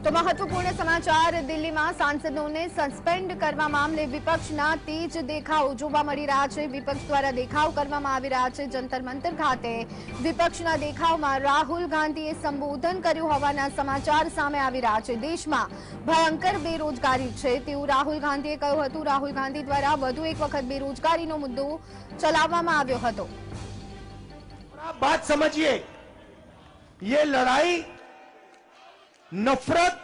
तो महत्वपूर्ण समाचार दिल्हीમાં સાંસદોને સસ્પેન્ડ કરવા મામલે વિપક્ષના તેજ દેખાવ જોવા મળી રહ્યા છે। વિપક્ષ દ્વારા દેખાવ કરવામાં આવી રહ્યા છે। જંતર મંતર ખાતે વિપક્ષના દેખાવમાં રાહુલ ગાંધીએ સંબોધન કર્યું હોવાના સમાચાર સામે આવી રહ્યા છે। દેશમાં ભયંકર બેરોજગારી છે તેવું રાહુલ ગાંધીએ કહ્યું હતું। રાહુલ ગાંધી દ્વારા વધુ એક વખત બેરોજગારીનો મુદ્દો ચલાવવામાં આવ્યો હતો। आप बात समझिए, ये लड़ाई नफरत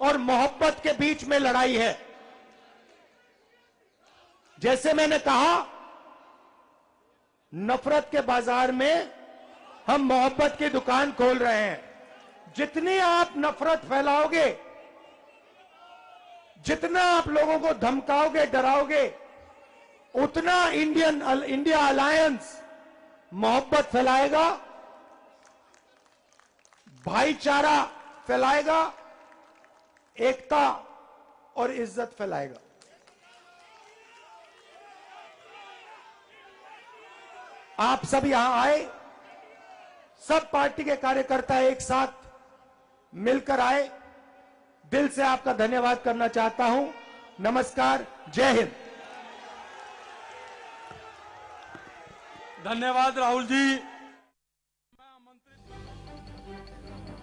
और मोहब्बत के बीच में लड़ाई है। जैसे मैंने कहा, नफरत के बाजार में हम मोहब्बत की दुकान खोल रहे हैं। जितनी आप नफरत फैलाओगे, जितना आप लोगों को धमकाओगे, डराओगे, उतना इंडिया अलायंस मोहब्बत फैलाएगा, भाईचारा फैलाएगा, एकता और इज्जत फैलाएगा। आप सब यहां आए, सब पार्टी के कार्यकर्ता एक साथ मिलकर आए। दिल से आपका धन्यवाद करना चाहता हूं। नमस्कार, जय हिंद। धन्यवाद राहुल जी।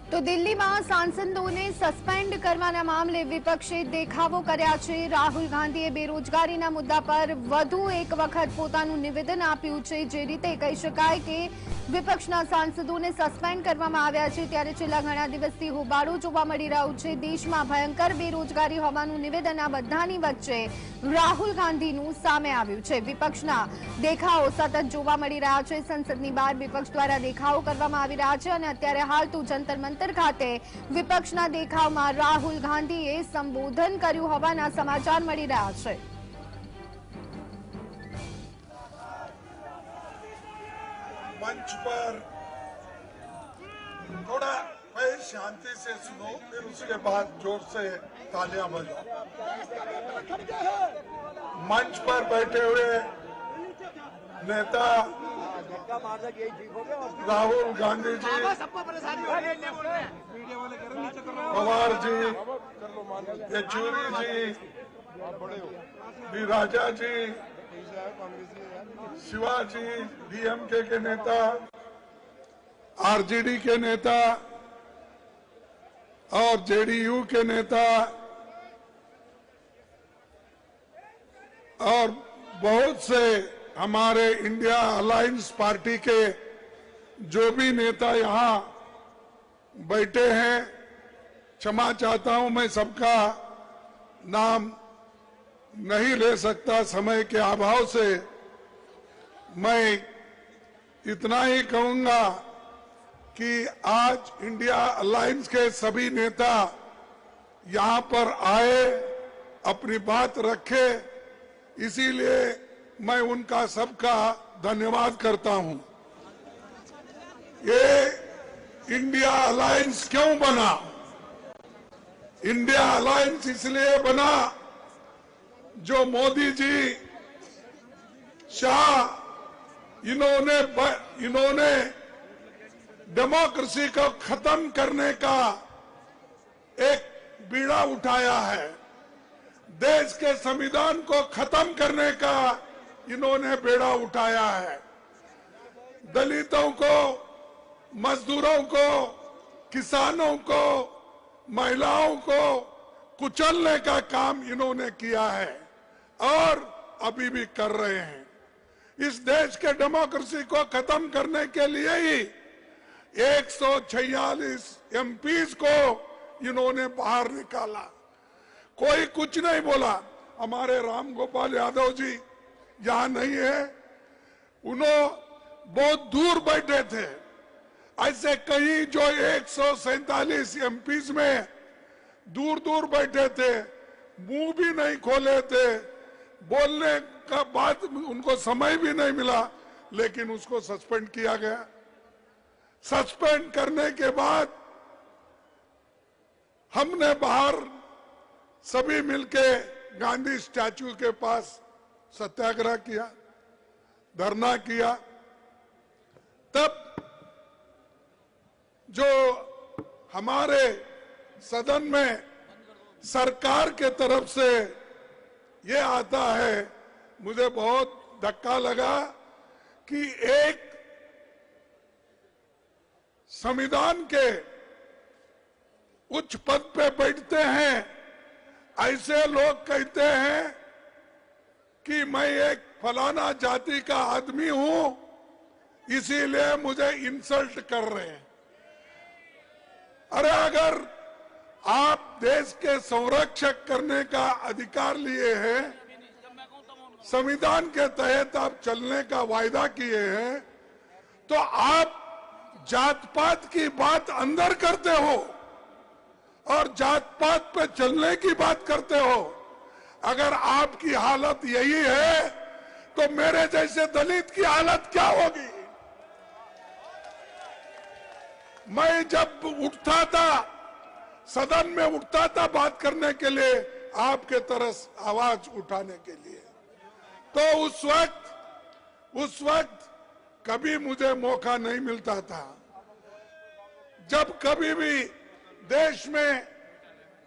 तो દિલ્હીમાં સાંસદોને સસ્પેન્ડ કરવાના મામલે વિપક્ષે દેખાવો કર્યા છે। રાહુલ ગાંધીએ બેરોજગારીના મુદ્દા પર વધુ એક વખત પોતાનું નિવેદન આપ્યું છે। જે રીતે કહી શકાય કે વિપક્ષના સાંસદોને સસ્પેન્ડ કરવામાં આવ્યા છે, ત્યારે છેલ્લા ઘણા દિવસથી હોબાળો જોવા મળી રહ્યો છે। દેશમાં ભયંકર બેરોજગારી હોવાનું નિવેદન આ બધાની વચ્ચે રાહુલ ગાંધીનું સામે આવ્યું છે। વિપક્ષના દેખાવો સતત જોવા મળી રહ્યા છે। સંસદની બહાર વિપક્ષ દ્વારા દેખાવો કરવામાં આવી રહ્યા છે અને અત્યારે હાલ તો જંતર મંતર ખાતે વિપક્ષના દેખાવમાં રાહુલ ગાંધીએ સંબોધન કર્યું હોવાના સમાચાર મળી રહ્યા છે। मंच पर थोड़ा पहले शांति से सुनो, फिर उसके बाद जोर से तालियां बजाओ। मंच पर बैठे हुए नेता राहुल गांधी जी, पवार जी, येचुरी जी, डी राजा जी, शिवाजी, डीएमके के नेता, आरजेडी के नेता और जेडीयू के नेता और बहुत से हमारे इंडिया अलायंस पार्टी के जो भी नेता यहां बैठे हैं, क्षमा चाहता हूं, मैं सबका नाम नहीं ले सकता समय के अभाव से। मैं इतना ही कहूंगा कि आज इंडिया अलायंस के सभी नेता यहां पर आए, अपनी बात रखे, इसीलिए मैं उनका सबका धन्यवाद करता हूं। ये इंडिया अलायंस क्यों बना? इंडिया अलायंस इसलिए बना जो मोदी जी, शाह, इन्होंने डेमोक्रेसी को खत्म करने का एक बीड़ा उठाया है। देश के संविधान को खत्म करने का इन्होंने बेड़ा उठाया है। दलितों को, मजदूरों को, किसानों को, महिलाओं को कुचलने का काम इन्होंने किया है और अभी भी कर रहे हैं। इस देश के डेमोक्रेसी को खत्म करने के लिए ही 146 एमपीज को इन्होंने बाहर निकाला। कोई कुछ नहीं बोला। हमारे राम गोपाल यादव जी यहां नहीं है, उन्होंने बहुत दूर बैठे थे। ऐसे कई जो 147 एमपीज में दूर दूर बैठे थे, मुंह भी नहीं खोले थे, बोलने का बात उनको समय भी नहीं मिला, लेकिन उसको सस्पेंड किया गया। सस्पेंड करने के बाद हमने बाहर सभी मिलके गांधी स्टैच्यू के पास सत्याग्रह किया, धरना किया। तब जो हमारे सदन में सरकार के तरफ से ये आता है, मुझे बहुत धक्का लगा कि एक संविधान के उच्च पद पे बैठते हैं ऐसे लोग कहते हैं कि मैं एक फलाना जाति का आदमी हूं, इसीलिए मुझे इंसल्ट कर रहे हैं। अरे अगर आप देश के संरक्षक करने का अधिकार लिए हैं, संविधान के तहत आप चलने का वायदा किए हैं, तो आप जात पात की बात अंदर करते हो और जात पात पे चलने की बात करते हो। अगर आपकी हालत यही है तो मेरे जैसे दलित की हालत क्या होगी? मैं जब उठता था, सदन में उठता था बात करने के लिए, आपके तरफ आवाज उठाने के लिए, तो उस वक्त कभी मुझे मौका नहीं मिलता था। जब कभी भी देश में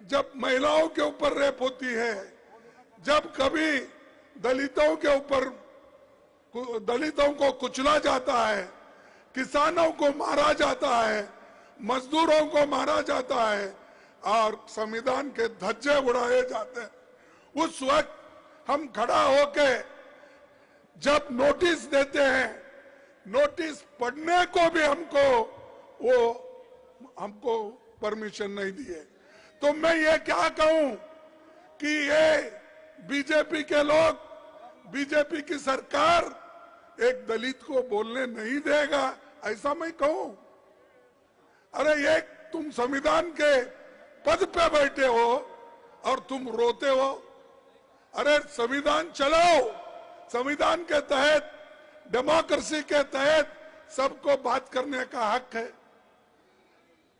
जब महिलाओं के ऊपर रेप होती है, जब कभी दलितों के ऊपर दलितों को कुचला जाता है, किसानों को मारा जाता है, मजदूरों को मारा जाता है और संविधान के धज्जे उड़ाए जाते हैं, उस वक्त हम खड़ा होके जब नोटिस देते हैं, नोटिस पढ़ने को भी हमको परमिशन नहीं दिए। तो मैं ये क्या कहूं कि ये बीजेपी के लोग, बीजेपी की सरकार एक दलित को बोलने नहीं देगा, ऐसा मैं कहूं? अरे ये तुम संविधान के पद पे बैठे हो और तुम रोते हो। अरे संविधान चलाओ, संविधान के तहत, डेमोक्रेसी के तहत सबको बात करने का हक है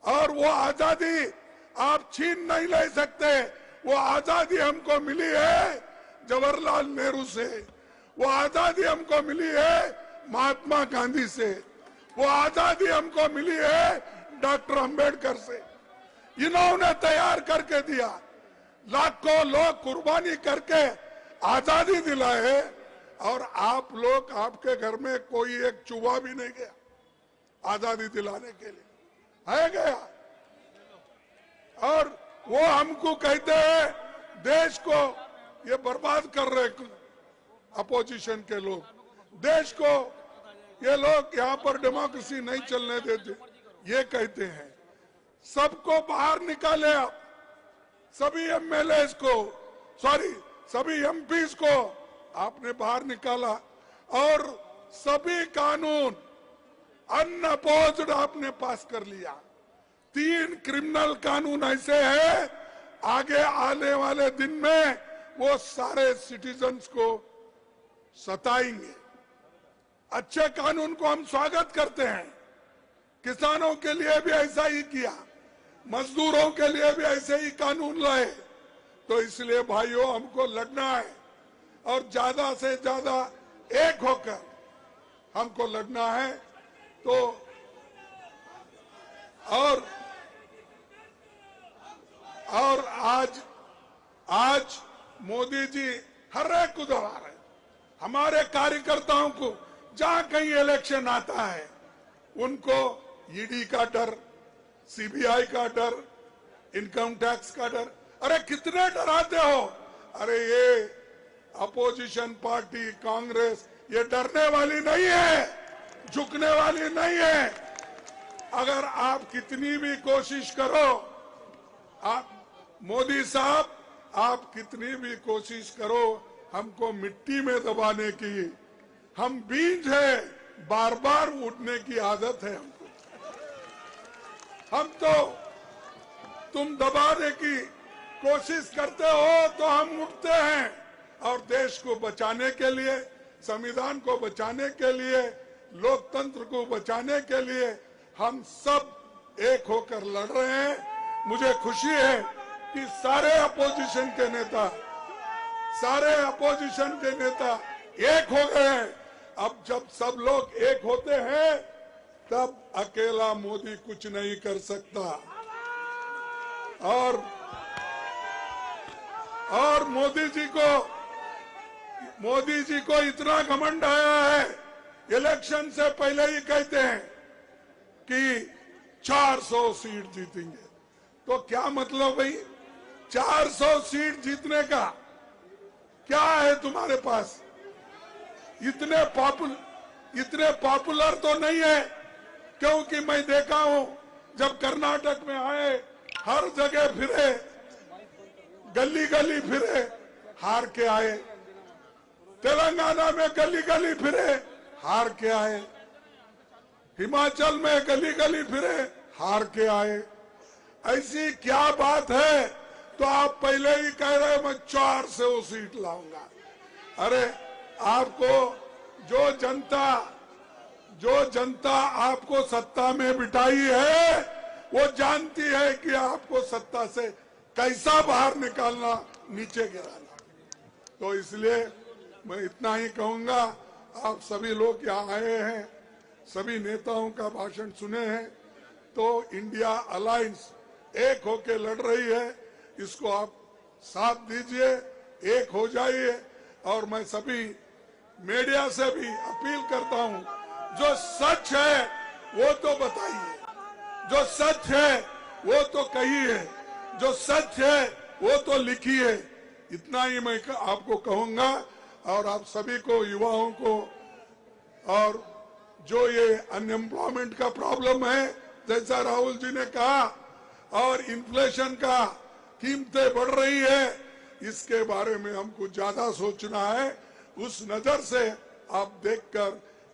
और वो आजादी आप छीन नहीं ले सकते। वो आजादी हमको मिली है जवाहरलाल नेहरू से, वो आजादी हमको मिली है महात्मा गांधी से, वो आजादी हमको मिली है डॉक्टर अंबेडकर से। इन्होंने तैयार करके दिया, लाखों लोग कुर्बानी करके आजादी दिलाए और आप लोग, आपके घर में कोई एक चूहा भी नहीं गया आजादी दिलाने के लिए, है गया। और वो हमको कहते हैं देश को ये बर्बाद कर रहे अपोजिशन के लोग, देश को ये लोग यहाँ पर डेमोक्रेसी नहीं चलने देते, ये कहते हैं। सबको बाहर निकाले आप, सभी एमएलए को, सभी एमपीज को आपने बाहर निकाला और सभी कानून अनअपोज्ड आपने पास कर लिया। 3 क्रिमिनल कानून ऐसे हैं, आगे आने वाले दिन में वो सारे सिटीजन्स को सताएंगे। अच्छे कानून को हम स्वागत करते हैं, किसानों के लिए भी ऐसा ही किया, मजदूरों के लिए भी ऐसे ही कानून लाए। तो इसलिए भाइयों हमको लड़ना है और ज्यादा से ज्यादा एक होकर हमको लड़ना है। तो और आज मोदी जी हर एक को दबा रहे, हमारे कार्यकर्ताओं को जहां कहीं इलेक्शन आता है उनको ईडी का डर, सीबीआई का डर, इनकम टैक्स का डर। अरे कितने डराते हो? अरे ये अपोजिशन पार्टी कांग्रेस ये डरने वाली नहीं है, झुकने वाली नहीं है। अगर आप कितनी भी कोशिश करो, आप मोदी साहब आप कितनी भी कोशिश करो हमको मिट्टी में दबाने की, हम बीज है, बार बार उठने की आदत है हमको। हम तो तुम दबाने की कोशिश करते हो तो हम उठते हैं और देश को बचाने के लिए, संविधान को बचाने के लिए, लोकतंत्र को बचाने के लिए हम सब एक होकर लड़ रहे हैं। मुझे खुशी है कि सारे अपोजिशन के नेता एक हो गए हैं। अब जब सब लोग एक होते हैं तब अकेला मोदी कुछ नहीं कर सकता। और मोदी जी को इतना घमंड आया है, इलेक्शन से पहले ही कहते हैं कि 400 सीट जीतेंगे। तो क्या मतलब भाई, 400 सीट जीतने का क्या है तुम्हारे पास? इतने पॉपुलर तो नहीं है, क्योंकि मैं देखा हूं जब कर्नाटक में आए, हर जगह फिरे, गली गली फिरे, हार के आए। तेलंगाना में गली गली फिरे, हार के आए। हिमाचल में गली गली फिरे, हार के आए। ऐसी क्या बात है? तो आप पहले ही कह रहे हो मैं 400 सीट लाऊंगा। अरे आपको जो जनता आपको सत्ता में बिठाई है, वो जानती है कि आपको सत्ता से कैसा बाहर निकालना, नीचे गिराना। तो इसलिए मैं इतना ही कहूंगा, आप सभी लोग यहाँ आए हैं, सभी नेताओं का भाषण सुने हैं, तो इंडिया अलायंस एक होके लड़ रही है, इसको आप साथ दीजिए, एक हो जाइए। और मैं सभी मीडिया से भी अपील करता हूं, जो सच है वो तो बताइए, जो सच है वो तो कहिए, जो सच है वो तो लिखिए। इतना ही मैं आपको कहूंगा। और आप सभी को, युवाओं को, और जो ये अनएम्प्लॉयमेंट का प्रॉब्लम है, जैसा राहुल जी ने कहा, और इन्फ्लेशन का कीमतें बढ़ रही है, इसके बारे में हमको ज्यादा सोचना है। उस नजर से आप देखकर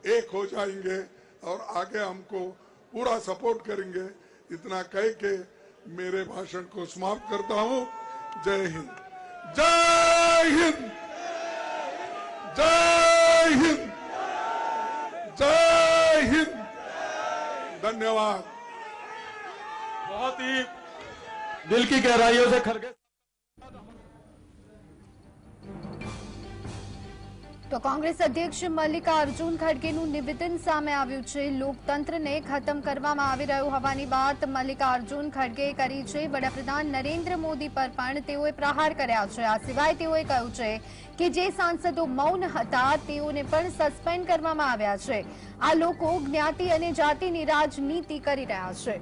एक हो जाएंगे और आगे हमको पूरा सपोर्ट करेंगे। इतना कह के मेरे भाषण को समाप्त करता हूं। जय हिंद, जय हिंद, जय हिंद, जय हिंद। धन्यवाद। बहुत ही दिल की गहराइयों से खड़गे। તો કોંગ્રેસ અધ્યક્ષ મલ્લિકાર્જુન ખડગેનું નિવેદન સામે આવ્યું છે। લોકતંત્રને ખતમ કરવામાં આવી રહ્યું હોવાની વાત મલ્લિકાર્જુન ખડગેએ કરી છે। વડાપ્રધાન નરેન્દ્ર મોદી પર પણ તેઓએ પ્રહાર કર્યા છે। આ સિવાય તેઓએ કહ્યું છે કે જે સાંસદો મૌન હતા તેઓને પણ સસ્પેન્ડ કરવામાં આવ્યા છે। આ લોકો જ્ઞાતિ અને જાતિની રાજનીતિ કરી રહ્યા છે।